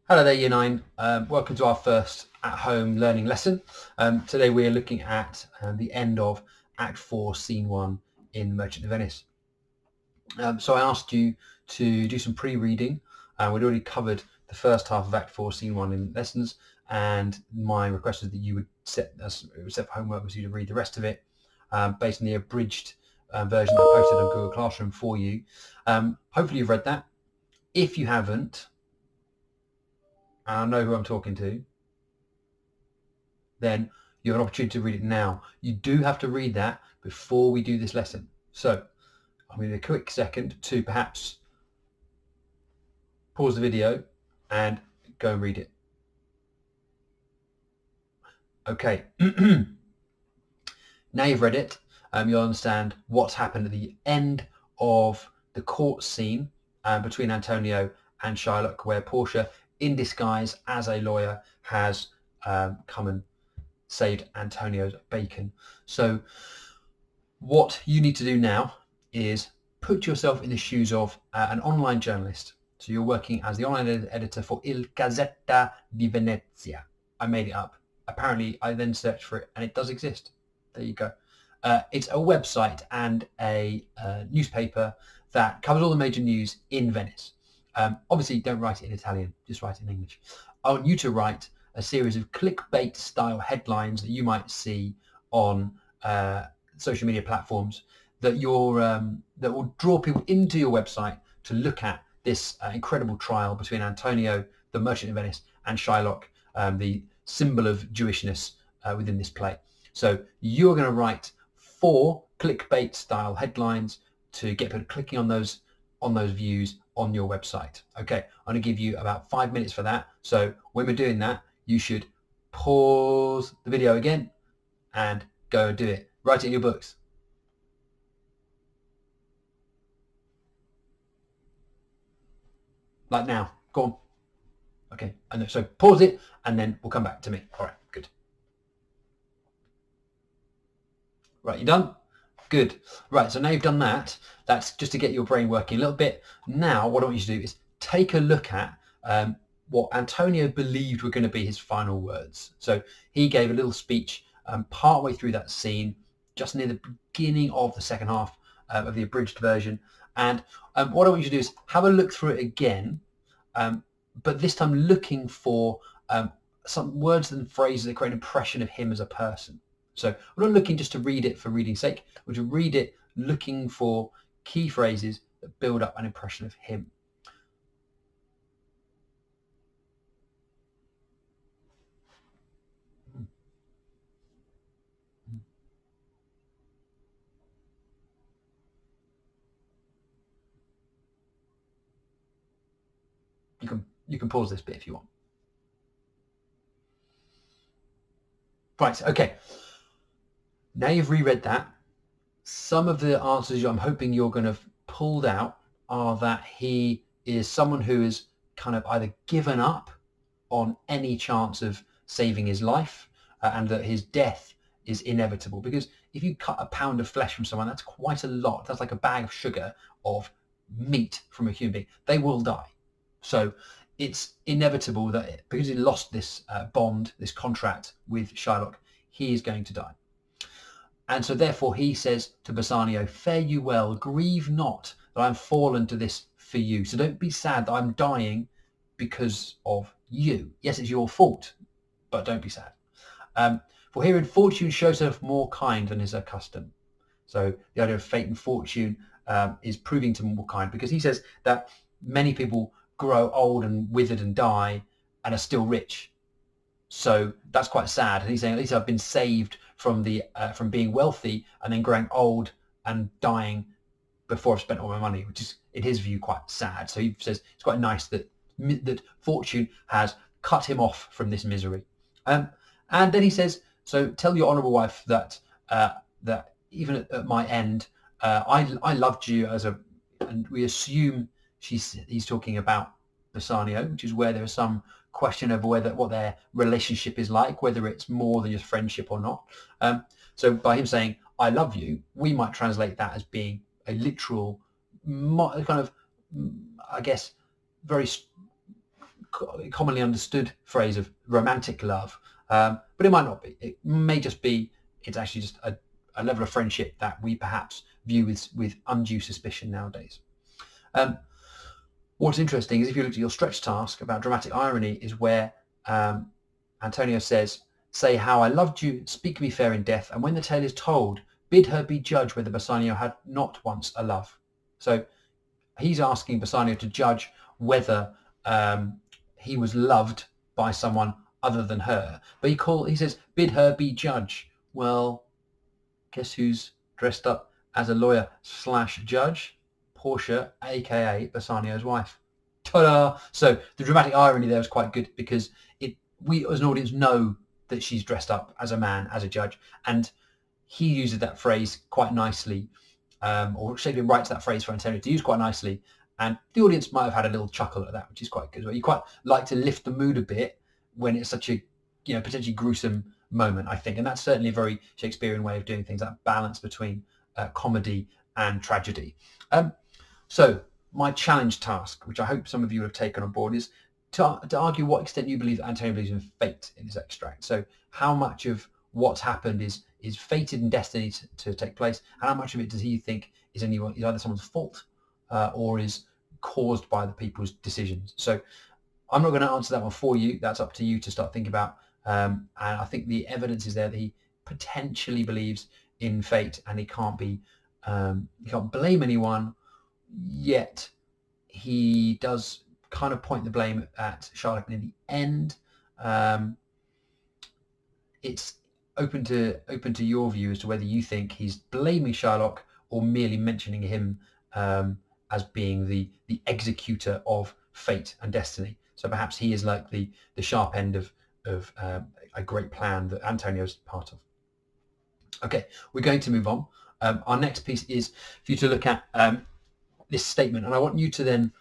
Hello there, Year 9. Welcome to our first at-home learning lesson. Today we are looking at the end of Act 4, Scene 1 in Merchant of Venice. So I asked you to do some pre-reading. We'd already covered the first half of Act 4, Scene 1 in lessons, and my request is that you would set for homework was you to read the rest of it based on the abridged version I posted on Google Classroom for you. Hopefully you've read that. If you haven't, I know who I'm talking to, then you have an opportunity to read it now. You do have to read that before we do this lesson. So I'm going to take a quick second to perhaps pause the video and go and read it. Okay. Now you've read it, you'll understand what's happened at the end of the court scene between Antonio and Shylock, where Portia, in disguise as a lawyer, has come and saved Antonio's bacon. So what you need to do now is put yourself in the shoes of an online journalist. So you're working as the online editor for Il Gazzetta di Venezia. I made it up. Apparently I then searched for it and it does exist. There you go. It's a website and a newspaper that covers all the major news in Venice. Obviously don't write it in Italian, just write it in English. I want you to write a series of clickbait style headlines that you might see on social media platforms that that will draw people into your website to look at this incredible trial between Antonio, the merchant of Venice, and Shylock, the symbol of Jewishness within this play. So you're going to write 4 clickbait style headlines to get people clicking on those views on your website. Okay, I'm going to give you about 5 minutes for that. So when we're doing that, you should pause the video again and go and do it. Write it in your books. Like now. Go on. Okay, and so pause it and then we'll come back to me. All right, good. Right, you done? Good. Right, so now you've done that. That's just to get your brain working a little bit. Now, what I want you to do is take a look at what Antonio believed were going to be his final words. So he gave a little speech partway through that scene, just near the beginning of the second half of the abridged version. And what I want you to do is have a look through it again, but this time looking for some words and phrases that create an impression of him as a person. So we're not looking just to read it for reading's sake. We're to read it looking for key phrases that build up an impression of him. You can pause this bit if you want. Right, okay. Now you've reread that. Some of the answers I'm hoping you're going to have pulled out are that he is someone who has kind of either given up on any chance of saving his life and that his death is inevitable. Because if you cut a pound of flesh from someone, that's quite a lot. That's like a bag of sugar of meat from a human being. They will die. So it's inevitable that because he lost this bond, this contract with Shylock, he is going to die. And so therefore he says to Bassanio, fare you well, grieve not that I am fallen to this for you. So don't be sad that I'm dying because of you. Yes, it's your fault, but don't be sad. For herein fortune shows herself more kind than is her custom. So the idea of fate and fortune is proving to more kind, because he says that many people grow old and withered and die and are still rich. So that's quite sad. And he's saying, at least I've been saved from being wealthy and then growing old and dying before I've spent all my money, which is, in his view, quite sad. So he says it's quite nice that fortune has cut him off from this misery. And then he says, so tell your honourable wife that that even at my end, I loved you and we assume he's talking about Bassanio, which is where there is some question over what their relationship is like, whether it's more than just friendship or not. So by him saying, I love you, we might translate that as being a literal kind of, I guess, very commonly understood phrase of romantic love, but it might not be. It may just be it's actually just a level of friendship that we perhaps view with undue suspicion nowadays. What's interesting is if you look at your stretch task about dramatic irony is where Antonio says, "Say how I loved you, speak me fair in death, and when the tale is told, bid her be judge whether Bassanio had not once a love." So he's asking Bassanio to judge whether he was loved by someone other than her. But he says, bid her be judge. Well, guess who's dressed up as a lawyer / judge? Portia, aka Bassanio's wife. Ta-da! So the dramatic irony there is quite good because we as an audience know that she's dressed up as a man, as a judge, and he uses that phrase quite nicely, or Shakespeare writes that phrase for Antonio to use quite nicely, and the audience might have had a little chuckle at that, which is quite good. You quite like to lift the mood a bit when it's such a potentially gruesome moment, I think, and that's certainly a very Shakespearean way of doing things, that balance between comedy and tragedy. So my challenge task, which I hope some of you have taken on board, is to argue what extent you believe that Antonio believes in fate in this extract. So how much of what's happened is fated and destined to take place, and how much of it does he think is either someone's fault or is caused by the people's decisions. So I'm not going to answer that one for you. That's up to you to start thinking about. And I think the evidence is there that he potentially believes in fate, and he can't blame anyone. Yet he does kind of point the blame at Shylock in the end. It's open to your view as to whether you think he's blaming Shylock or merely mentioning him as being the executor of fate and destiny. So perhaps he is like the sharp end of a great plan that Antonio's part of. Okay, we're going to move on. Our next piece is for you to look at this statement, and I want you to then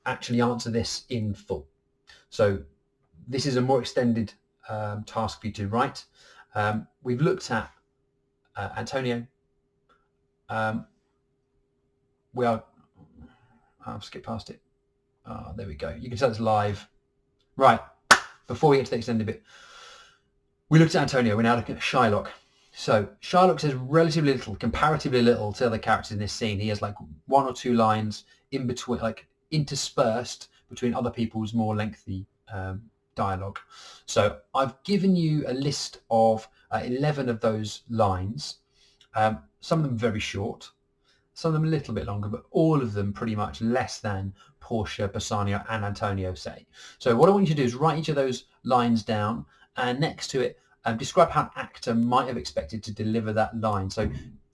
actually answer this in full. So this is a more extended task for you to write. We've looked at Antonio. I'll skip past it. There we go. You can tell it's live. Right, before we get to the extended bit, we looked at Antonio. We're now looking at Shylock. So Shylock says relatively little, comparatively little to other characters in this scene. He has like one or two lines in between, like interspersed between other people's more lengthy dialogue. So I've given you a list of 11 of those lines. Some of them very short, some of them a little bit longer, but all of them pretty much less than Portia, Bassanio and Antonio say. So what I want you to do is write each of those lines down, and next to it describe how an actor might have expected to deliver that line. So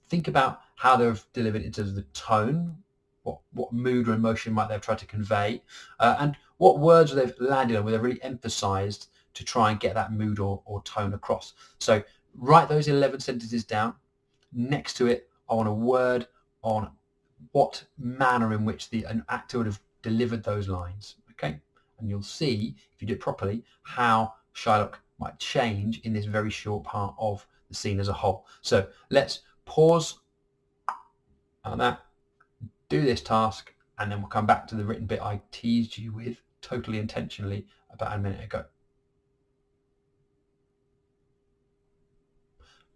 think about how they've delivered it in terms of the tone, what mood or emotion might they have tried to convey, and what words they've landed on where they've really emphasized to try and get that mood or tone across. So write those 11 sentences down. Next to it, I want a word on what manner in which an actor would have delivered those lines. Okay, and you'll see, if you do it properly, how Shylock might change in this very short part of the scene as a whole. So let's pause on that, do this task, and then we'll come back to the written bit I teased you with totally intentionally about a minute ago.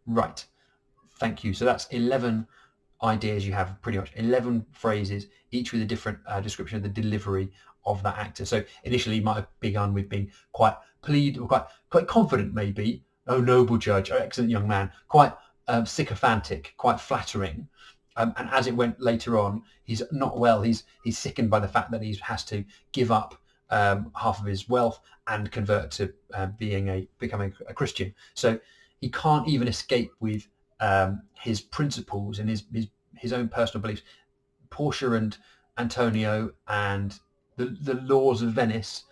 Right, thank you. So that's 11 ideas. You have pretty much 11 phrases, each with a different description of the delivery of that actor. So initially you might have begun with being quite pleased or quite confident, maybe, "Oh, noble judge, oh, excellent young man," quite sycophantic, quite flattering. And as it went later on, he's not well. He's sickened by the fact that he has to give up half of his wealth and convert to becoming a Christian. So he can't even escape with his principles and his own personal beliefs. Portia and Antonio and the laws of Venice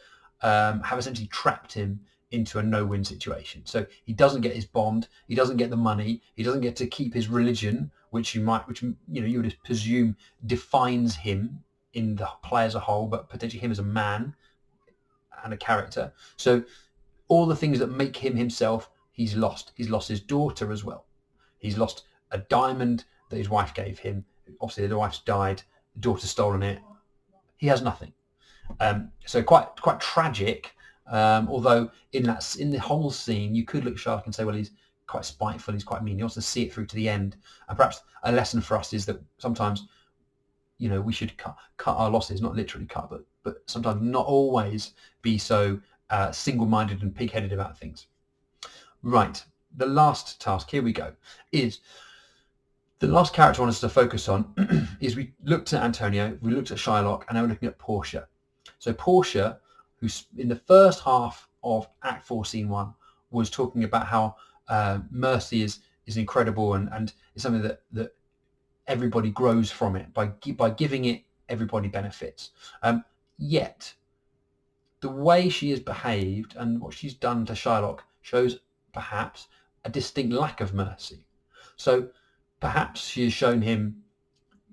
have essentially trapped him into a no-win situation. So he doesn't get his bond, he doesn't get the money, he doesn't get to keep his religion, which you would presume defines him in the play as a whole, but potentially him as a man and a character. So all the things that make him himself, he's lost. He's lost his daughter as well. He's lost a diamond that his wife gave him. Obviously the wife's died, the daughter's stolen it. He has nothing. So quite tragic. Although in the whole scene, you could look at Sherlock and say, well, he's quite spiteful, he's quite mean. He wants to see it through to the end. And perhaps a lesson for us is that sometimes, we should cut our losses, not literally cut, but sometimes not always be so single-minded and pig-headed about things. Right, the last task, here we go, is the last character I want us to focus on is we looked at Antonio, we looked at Shylock, and now we're looking at Portia. So Portia, who's in the first half of Act 4, Scene 1, was talking about how mercy is incredible and is something that everybody grows from it. By giving it, everybody benefits. Yet, the way she has behaved and what she's done to Shylock shows perhaps a distinct lack of mercy. So perhaps she has shown him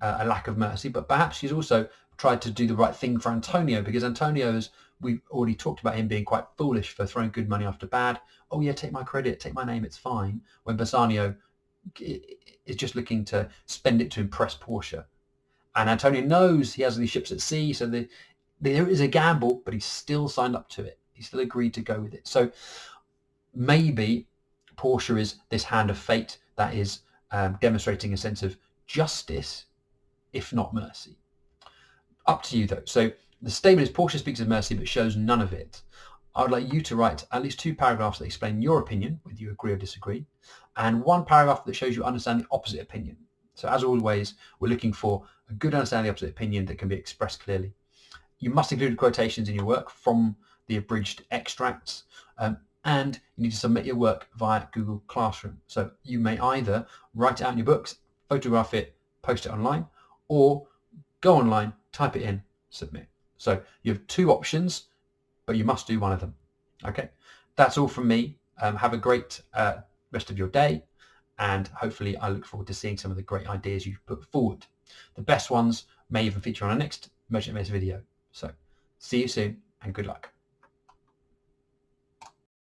a lack of mercy, but perhaps she's also tried to do the right thing for Antonio, because Antonio, as we've already talked about, him being quite foolish for throwing good money after bad. Oh yeah, take my credit, take my name, it's fine. When Bassanio is just looking to spend it to impress Portia. And Antonio knows he has these ships at sea, so there is a gamble, but he's still signed up to it. He still agreed to go with it. So maybe Portia is this hand of fate that is demonstrating a sense of justice, if not mercy. Up to you though. So the statement is Portia speaks of mercy but shows none of it. I would like you to write at least 2 paragraphs that explain your opinion, whether you agree or disagree, and 1 paragraph that shows you understand the opposite opinion. So as always, we're looking for a good understanding of the opposite opinion that can be expressed clearly. You must include quotations in your work from the abridged extracts, and you need to submit your work via Google Classroom. So you may either write it out in your books, photograph it, post it online, or go online, type it in, submit. So you have 2 options, but you must do one of them. Okay, that's all from me. Have a great rest of your day, and hopefully I look forward to seeing some of the great ideas you've put forward. The best ones may even feature on our next Merchant Mace video. So see you soon and good luck.